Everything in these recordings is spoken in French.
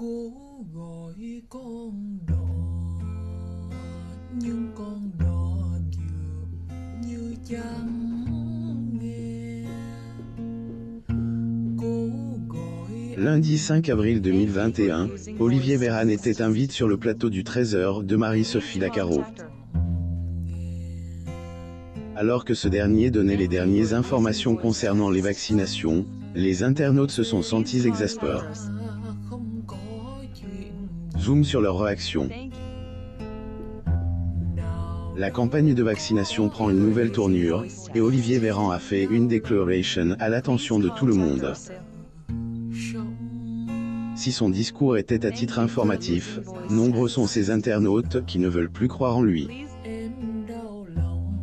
Cố gọi con đò nhưng con đò dường như chẳng nghe. Cố gọi Lundi 5 avril 2021, Olivier Véran était invité sur le plateau du 13h de Marie-Sophie Lacaro. Alors que ce dernier donnait les dernières informations concernant les vaccinations, les internautes se sont sentis exaspérés. không có chuyện Zoom sur leur réaction. La campagne de vaccination prend une nouvelle tournure, et Olivier Véran a fait une déclaration à l'attention de tout le monde. Si son discours était à titre informatif, nombreux sont ces internautes qui ne veulent plus croire en lui. em đau lòng.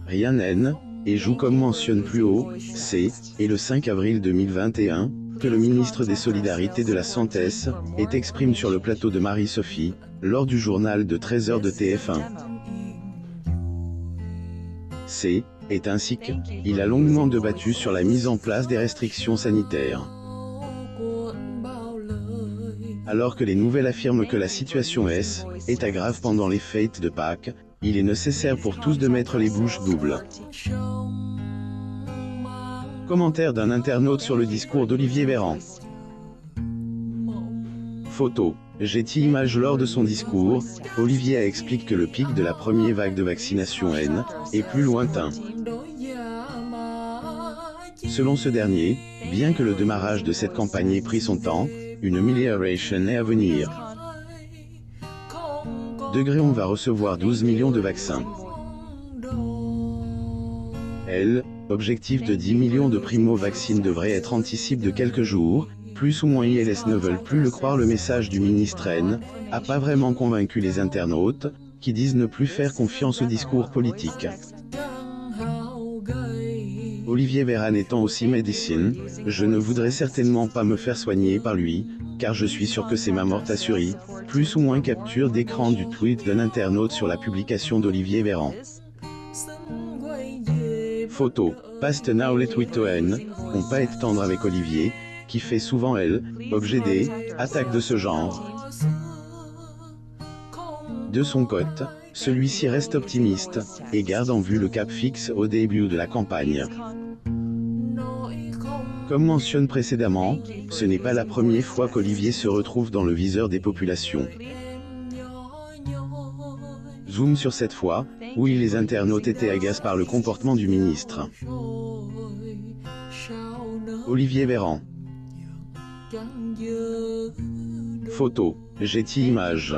Rien n'est, et joue comme mentionne plus haut, c'est, et le 5 avril 2021, que le ministre des Solidarités de la Santé est exprimé sur le plateau de Marie-Sophie, lors du journal de 13h de TF1. C'est, est ainsi que, il a longuement débattu sur la mise en place des restrictions sanitaires. Cuộn bao lời Alors que les nouvelles affirment que la situation est aggrave pendant les fêtes de Pâques, il est nécessaire pour tous de mettre les bouches doubles. trong mang Commentaire d'un internaute sur le discours d'Olivier Véran. Photo. Getty Images. Lors de son discours, Olivier explique que le pic de la première vague de vaccination est plus lointain. đối giả mà chỉ Selon ce dernier, bien que le démarrage de cette campagne ait pris son temps, une amélioration est à venir. không có Degré on va recevoir 12 millions de vaccins. L, objectif de 10 millions de primo-vaccines devrait être anticipé de quelques jours, plus ou moins ILS ne veulent plus le croire. Le message du ministre a pas vraiment convaincu les internautes, qui disent ne plus faire confiance au discours politique. chẳng hao gầy. Olivier Véran étant aussi médecin, je ne voudrais certainement pas me faire soigner par lui, car je suis sûr que c'est ma mort assurée, plus ou moins capture d'écran du tweet d'un internaute sur la publication d'Olivier Véran. Xin quay về Photo, Past now les tweets on pas être tendre avec Olivier, qui fait souvent objet des attaques de ce genre. De son côté, celui-ci reste optimiste, et garde en vue le cap fixe au début de la campagne. nói không Comme mentionné précédemment, ce n'est pas la première fois qu'Olivier se retrouve dans le viseur des populations. em nhỏ nhoi Zoom sur cette fois, où les internautes étaient agacés par le comportement du ministre. rồi sao nỡ Olivier Véran. chẳng giờ Photo, Getty Images.